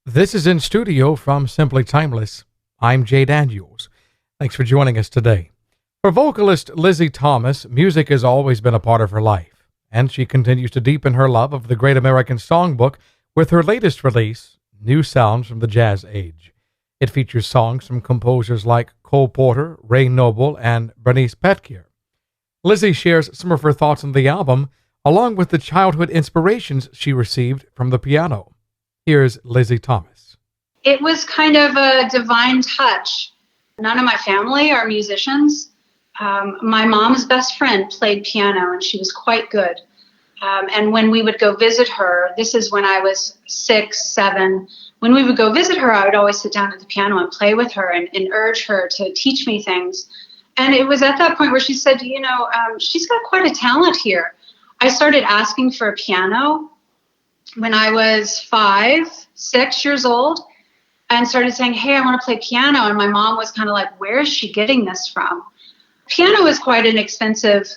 This is in studio from Simply Timeless. I'm Jay Daniels. Thanks for joining us today. For vocalist Lizzie Thomas, music has always been a part of her life, and she continues to deepen her love of the Great American Songbook with her latest release, New Sounds from the Jazz Age. It features songs from composers like Cole Porter, Ray Noble, and Bernice Petkere. Lizzie shares some of her thoughts on the album, along with the childhood inspirations she received from the piano. Here's Lizzie Thomas. It was kind of a divine touch. None of my family are musicians. My mom's best friend played piano, and she was quite good. And when we would go visit her, this is when I was 6, 7, when we would go visit her, I would always sit down at the piano and play with her and urge her to teach me things. And it was at that point where she said, she's got quite a talent here. I started asking for a piano when I was 5, 6 years old, and started saying, hey, I want to play piano. And my mom was kind of like, where is she getting this from? Piano is quite an expensive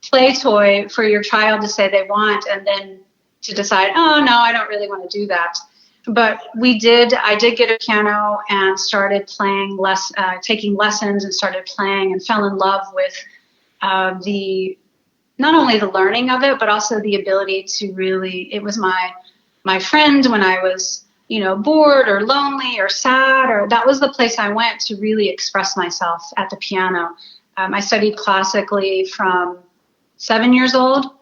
play toy for your child to say they want, and then to decide, oh, no, I don't really want to do that. But I did get a piano and started playing taking lessons and started playing and fell in love with not only the learning of it, but also the ability to really, it was my friend when I was, bored or lonely or sad, or that was the place I went to really express myself at the piano. I studied classically from 7 years old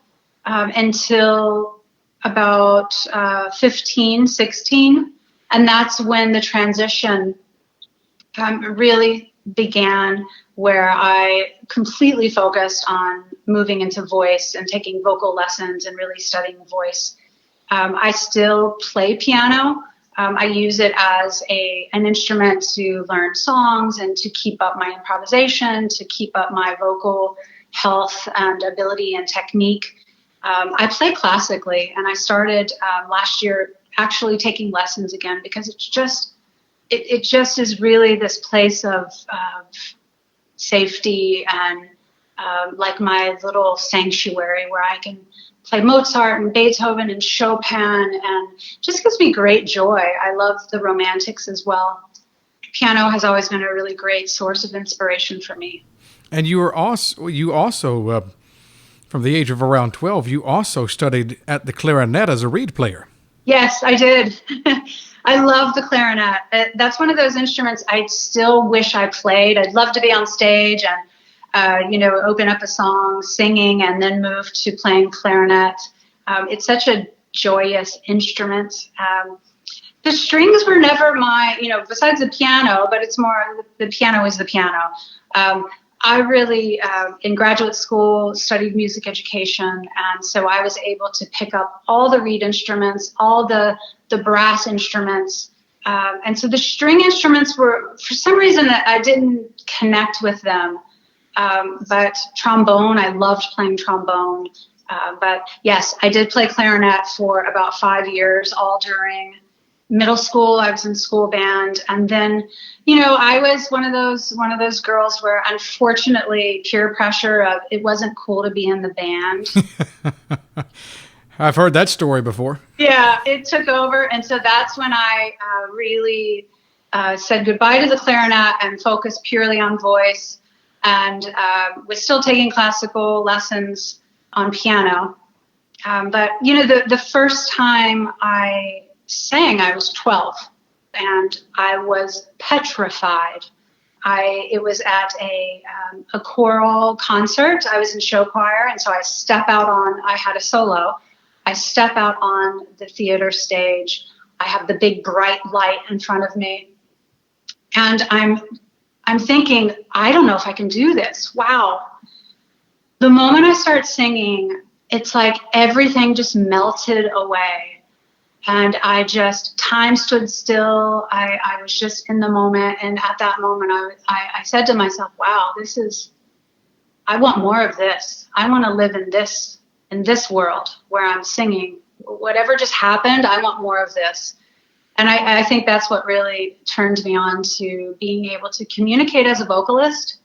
until about 15, 16. And that's when the transition really began, where I completely focused on moving into voice and taking vocal lessons and really studying voice. I still play piano. I use it as an instrument to learn songs and to keep up my improvisation, to keep up my vocal health and ability and technique. I play classically, and I started last year actually taking lessons again, because it just is really this place of safety and like my little sanctuary where I can play Mozart and Beethoven and Chopin, and just gives me great joy. I love the romantics as well. Piano has always been a really great source of inspiration for me. And you also, from the age of around 12, you also studied at the clarinet as a reed player. Yes, I did. I love the clarinet. That's one of those instruments I still wish I played. I'd love to be on stage and open up a song, singing, and then move to playing clarinet. It's such a joyous instrument. The strings were never besides the piano, but it's more, the piano is the piano. I really, in graduate school, studied music education, and so I was able to pick up all the reed instruments, all the brass instruments. And so the string instruments were, for some reason, that I didn't connect with them. But trombone, I loved playing trombone. But yes, I did play clarinet for about 5 years, all during middle school. I was in school band. And then, I was one of those girls where, unfortunately, peer pressure of it wasn't cool to be in the band. I've heard that story before. Yeah, it took over. And so that's when I really said goodbye to the clarinet and focused purely on voice. And was still taking classical lessons on piano. But, the first time I sang, I was 12, and I was petrified. It was at a choral concert. I was in show choir, and so I had a solo. I step out on the theater stage. I have the big bright light in front of me, and I'm thinking, I don't know if I can do this. Wow. The moment I start singing, it's like everything just melted away. And time stood still. I was just in the moment. And at that moment, I said to myself, wow, I want more of this. I want to live in this world where I'm singing. Whatever just happened, I want more of this. And I think that's what really turned me on to being able to communicate as a vocalist.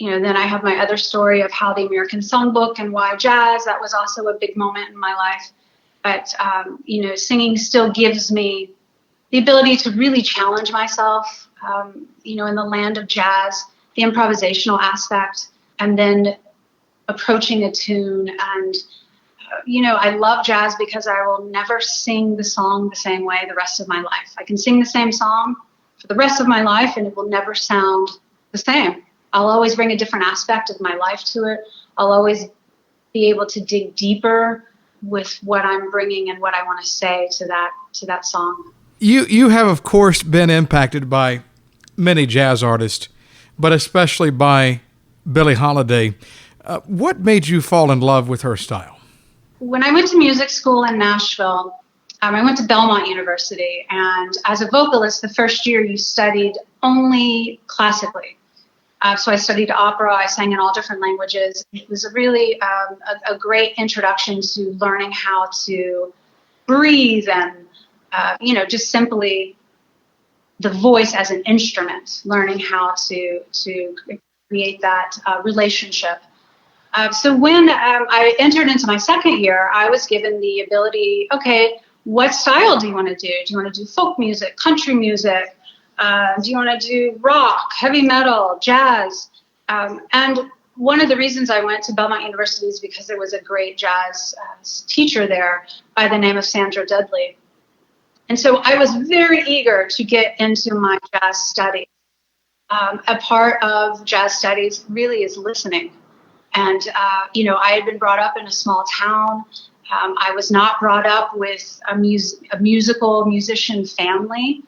Then I have my other story of how the American Songbook and why jazz, that was also a big moment in my life. But, singing still gives me the ability to really challenge myself, in the land of jazz, the improvisational aspect, and then approaching a tune. And, I love jazz because I will never sing the song the same way the rest of my life. I can sing the same song for the rest of my life, and it will never sound the same. I'll always bring a different aspect of my life to it. I'll always be able to dig deeper with what I'm bringing and what I want to say to that song. You have, of course, been impacted by many jazz artists, but especially by Billie Holiday. What made you fall in love with her style? When I went to music school in Nashville, I went to Belmont University, and as a vocalist, the first year you studied only classically. So I studied opera, I sang in all different languages. It was a really a great introduction to learning how to breathe and, just simply the voice as an instrument, learning how to create that relationship. So when I entered into my second year, I was given the ability, okay, what style do you want to do? Do you want to do folk music, country music? Do you want to do rock, heavy metal, jazz? And one of the reasons I went to Belmont University is because there was a great jazz teacher there by the name of Sandra Dudley. And so I was very eager to get into my jazz study. A part of jazz studies really is listening. And, I had been brought up in a small town. I was not brought up with a musician family.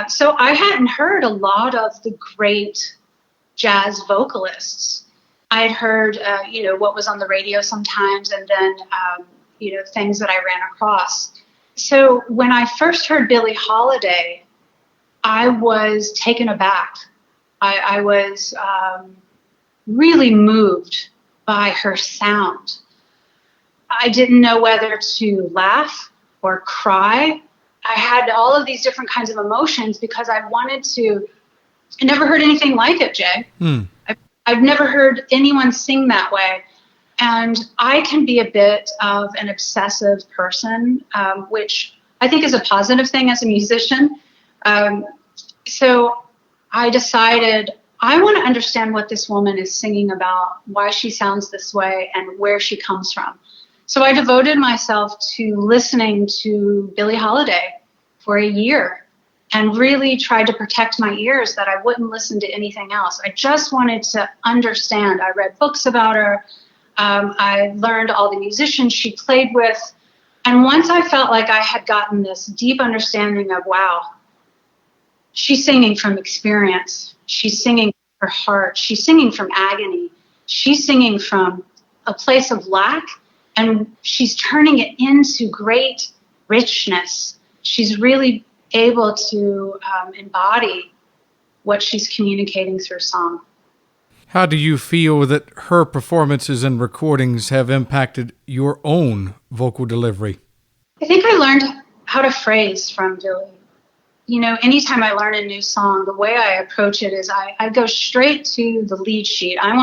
So I hadn't heard a lot of the great jazz vocalists. I had heard, what was on the radio sometimes, and then, things that I ran across. So when I first heard Billie Holiday, I was taken aback. I was really moved by her sound. I didn't know whether to laugh or cry. I had all of these different kinds of emotions because I never heard anything like it, Jay. I've never heard anyone sing that way. And I can be a bit of an obsessive person, which I think is a positive thing as a musician. So I decided I want to understand what this woman is singing about, why she sounds this way, and where she comes from. So I devoted myself to listening to Billie Holiday for a year and really tried to protect my ears that I wouldn't listen to anything else. I just wanted to understand. I read books about her. I learned all the musicians she played with. And once I felt like I had gotten this deep understanding of, wow, she's singing from experience. She's singing from her heart. She's singing from agony. She's singing from a place of lack, and she's turning it into great richness. She's really able to embody what she's communicating through song. How do you feel that her performances and recordings have impacted your own vocal delivery? I think I learned how to phrase from Billie. Anytime I learn a new song, the way I approach it is I go straight to the lead sheet. I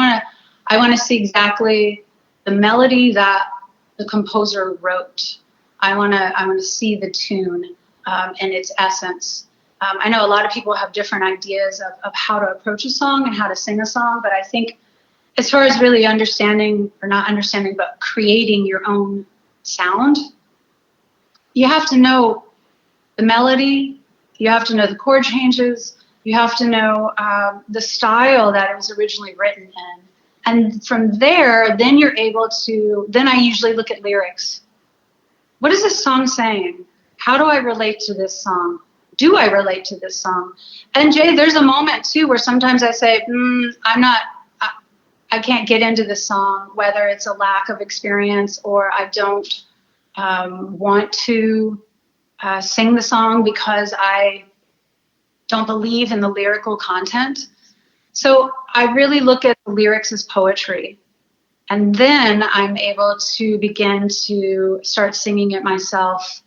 want to see exactly the melody that the composer wrote. I want to see the tune in its essence. I know a lot of people have different ideas of how to approach a song and how to sing a song, but I think as far as really understanding, or not understanding, but creating your own sound, you have to know the melody, you have to know the chord changes, you have to know the style that it was originally written in. And from there, then you're able to, then I usually look at lyrics. What is this song saying? How do I relate to this song? Do I relate to this song? And Jay, there's a moment too where sometimes I say, I can't get into this song, whether it's a lack of experience or I don't want to sing the song because I don't believe in the lyrical content. So I really look at the lyrics as poetry. And then I'm able to begin to start singing it myself.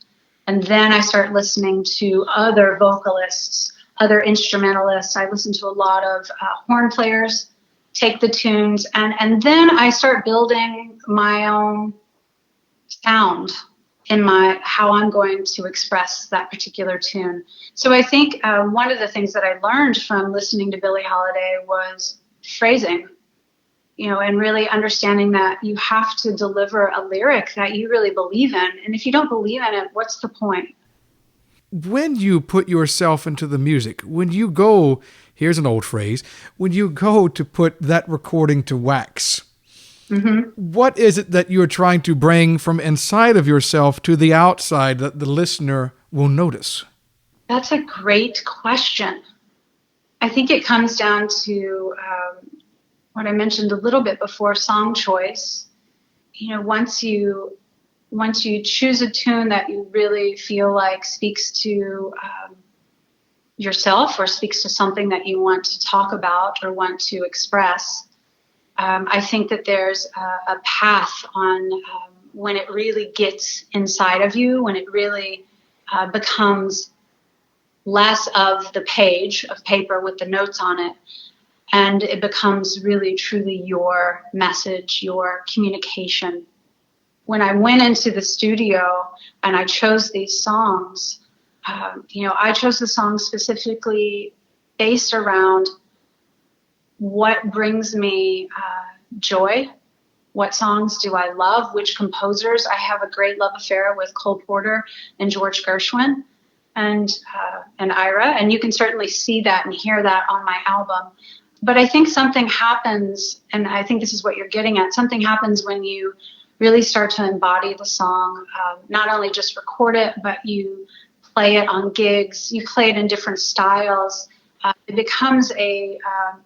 And then I start listening to other vocalists, other instrumentalists. I listen to a lot of horn players, take the tunes, and then I start building my own sound. in how I'm going to express that particular tune. So I think one of the things that I learned from listening to Billie Holiday was phrasing, and really understanding that you have to deliver a lyric that you really believe in. And if you don't believe in it, what's the point? When you put yourself into the music, when you go, here's an old phrase, when you go to put that recording to wax, what is it that you're trying to bring from inside of yourself to the outside that the listener will notice? That's a great question. I think it comes down to what I mentioned a little bit before, song choice. Once you choose a tune that you really feel like speaks to yourself or speaks to something that you want to talk about or want to express, I think that there's a path on when it really gets inside of you, when it really becomes less of the page of paper with the notes on it, and it becomes really, truly your message, your communication. When I went into the studio and I chose these songs, I chose the songs specifically based around what brings me joy, what songs do I love, which composers. I have a great love affair with Cole Porter and George Gershwin and Ira, and you can certainly see that and hear that on my album. But I think something happens, and I think this is what you're getting at, something happens when you really start to embody the song, not only just record it, but you play it on gigs, you play it in different styles. It becomes a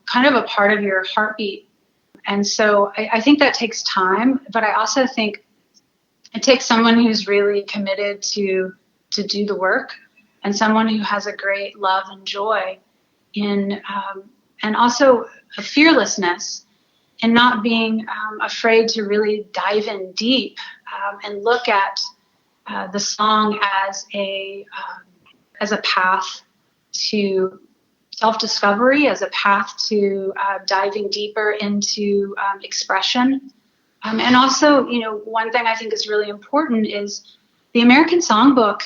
kind of a part of your heartbeat. And so I think that takes time, but I also think it takes someone who's really committed to do the work, and someone who has a great love and joy in, and also a fearlessness in not being afraid to really dive in deep and look at the song as a path to self-discovery, as a path to diving deeper into expression. And also, one thing I think is really important is the American Songbook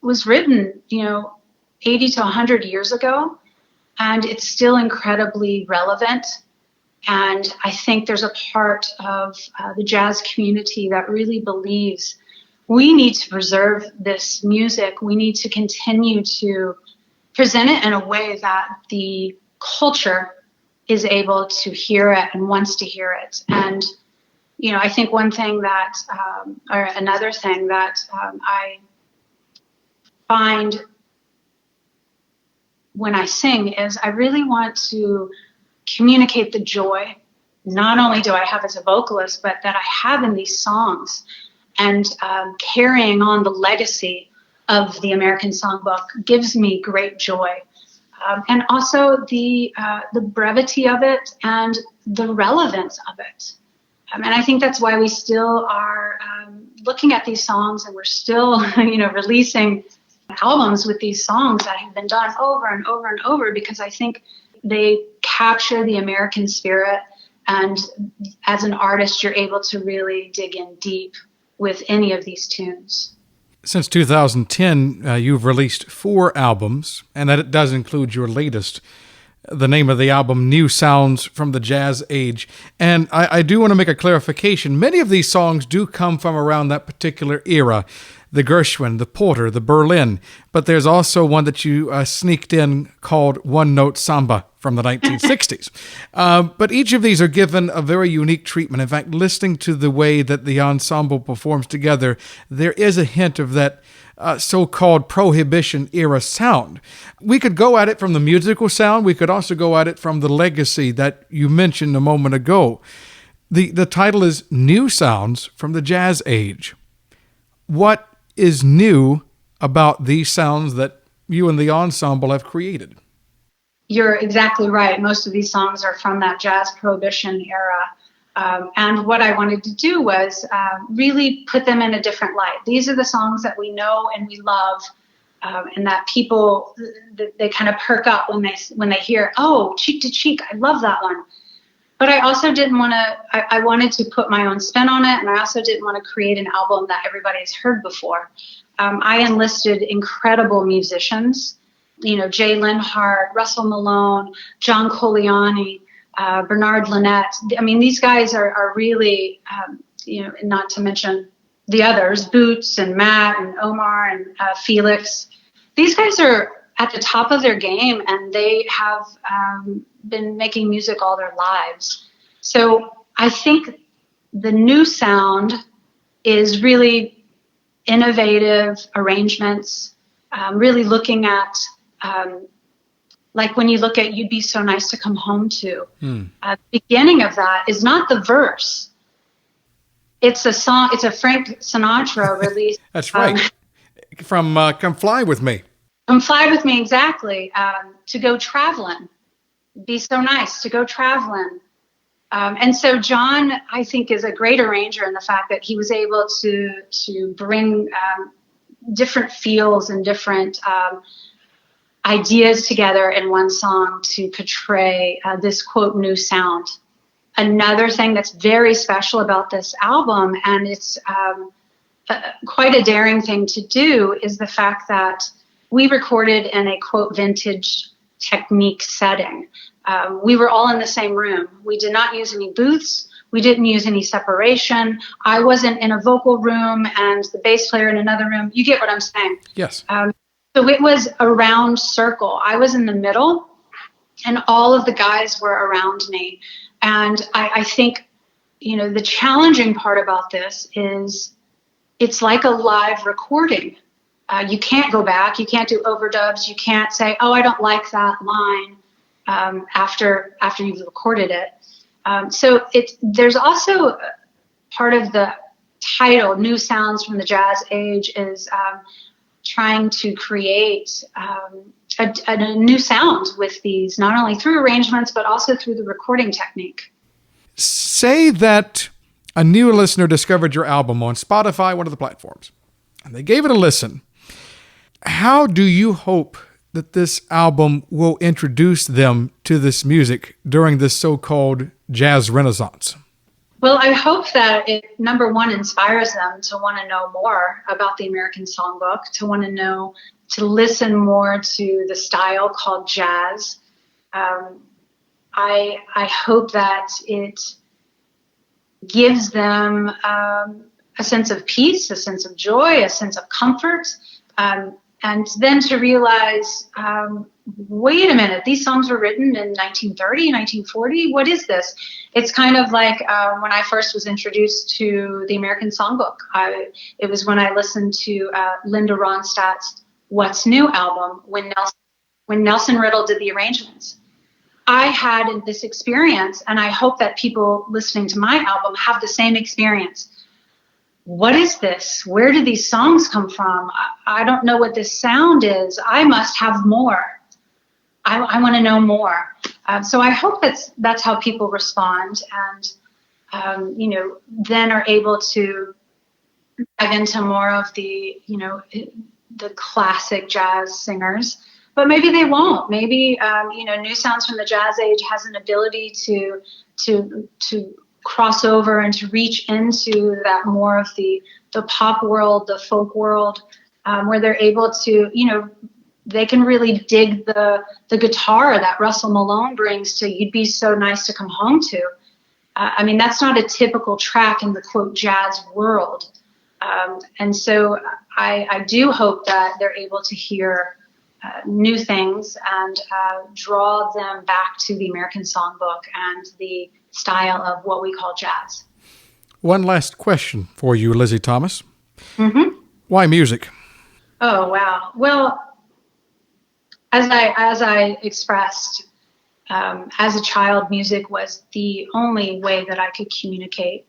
was written, 80 to 100 years ago, and it's still incredibly relevant. And I think there's a part of the jazz community that really believes we need to preserve this music. We need to continue to present it in a way that the culture is able to hear it and wants to hear it. And, I think one thing that, or another thing that I find when I sing is I really want to communicate the joy, not only do I have as a vocalist, but that I have in these songs, and carrying on the legacy of the American Songbook gives me great joy. And also the brevity of it and the relevance of it. And I think that's why we still are looking at these songs, and we're still, releasing albums with these songs that have been done over and over and over, because I think they capture the American spirit. And as an artist, you're able to really dig in deep with any of these tunes. Since 2010, you've released 4 albums, and that does include your latest. The name of the album, New Sounds from the Jazz Age. And I do want to make a clarification. Many of these songs do come from around that particular era, the Gershwin, the Porter, the Berlin. But there's also one that you sneaked in called One Note Samba from the 1960s. But each of these are given a very unique treatment. In fact, listening to the way that the ensemble performs together, there is a hint of that so-called Prohibition era sound. We could go at it from the musical sound. We could also go at it from the legacy that you mentioned a moment ago. The title is New Sounds from the Jazz Age. What is new about these sounds that you and the ensemble have created? You're exactly right. Most of these songs are from that jazz prohibition era. And what I wanted to do was really put them in a different light. These are the songs that we know and we love, and that people, they kind of perk up when they hear, oh, Cheek to Cheek, I love that one. But I also didn't want to, I wanted to put my own spin on it. And I also didn't want to create an album that everybody's heard before. I enlisted incredible musicians, Jay Linhart, Russell Malone, John Coliani, Bernard Lynette. I mean, these guys are really, not to mention the others, Boots and Matt and Omar and Felix. These guys are at the top of their game, and they have been making music all their lives. So I think the new sound is really innovative arrangements, really looking at, like when you look at You'd Be So Nice to Come Home To, the beginning of that is not the verse. It's a song, it's a Frank Sinatra release. That's right. From Come Fly With Me. Come Fly With Me, exactly. To go traveling. Be so nice to go traveling. And so John, I think, is a great arranger in the fact that he was able to bring different feels and different ideas together in one song to portray this, quote, new sound. Another thing that's very special about this album, and it's quite a daring thing to do, is the fact that we recorded in a, quote, vintage technique setting. We were all in the same room. We did not use any booths. We didn't use any separation. I wasn't in a vocal room and the bass player in another room. You get what I'm saying? Yes. So it was a round circle. I was in the middle, and all of the guys were around me. And I think, the challenging part about this is it's like a live recording. You can't go back. You can't do overdubs. You can't say, oh, I don't like that line after you've recorded it. So there's also part of the title, New Sounds from the Jazz Age, is trying to create a new sound with these, not only through arrangements, but also through the recording technique. Say that a new listener discovered your album on Spotify, one of the platforms, and they gave it a listen. How do you hope that this album will introduce them to this music during this so-called jazz renaissance? Well, I hope that it, number one, inspires them to want to know more about the American Songbook, to want to know, to listen more to the style called jazz. I hope that it gives them a sense of peace, a sense of joy, a sense of comfort, and then to realize, wait a minute, these songs were written in 1930, 1940. What is this? It's kind of like when I first was introduced to the American Songbook. It was when I listened to Linda Ronstadt's What's New album when Nelson Riddle did the arrangements. I had this experience, and I hope that people listening to my album have the same experience. What is this? Where do these songs come from? I don't know what this sound is. I must have more. I want to know more. So I hope that's how people respond, and then are able to dive into more of the the classic jazz singers. But maybe they won't. Maybe New Sounds from the Jazz Age has an ability to cross over and to reach into that more of the pop world, the folk world, where they're able to, they can really dig the guitar that Russell Malone brings to You'd Be So Nice to Come Home To. That's not a typical track in the, quote, jazz world. And so I do hope that they're able to hear new things and draw them back to the American Songbook and the style of what we call jazz. One last question for you, Lizzie Thomas. Mm-hmm. Why music? Oh, wow. Well, as I expressed, as a child, music was the only way that I could communicate.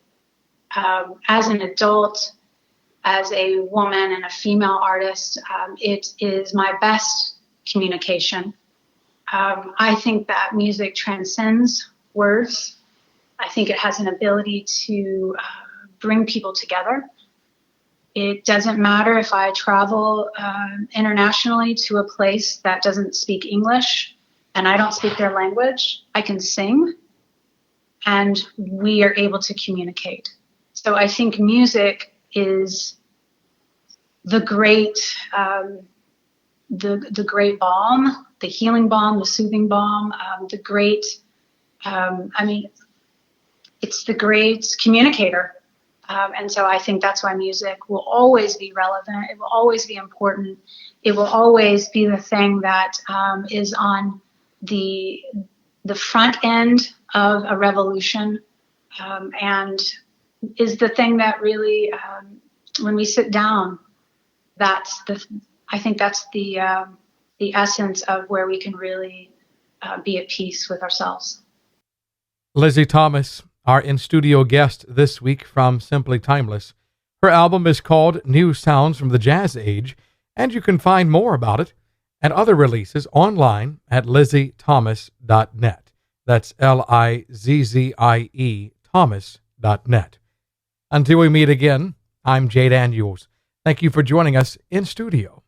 As an adult, as a woman and a female artist, it is my best communication. I think that music transcends words. I think it has an ability to bring people together. It doesn't matter if I travel internationally to a place that doesn't speak English and I don't speak their language. I can sing. and we are able to communicate. So I think music is the great the great balm, the healing balm, the soothing balm, the great. It's the great communicator. And so I think that's why music will always be relevant. It will always be important. It will always be the thing that is on the front end of a revolution, and is the thing that really, when we sit down, I think that's the essence of where we can really be at peace with ourselves. Lizzie Thomas, our in-studio guest this week from Simply Timeless. Her album is called New Sounds from the Jazz Age, and you can find more about it and other releases online at lizziethomas.net. That's Lizzie Thomas.net. Until we meet again, I'm Jay Daniels. Thank you for joining us in studio.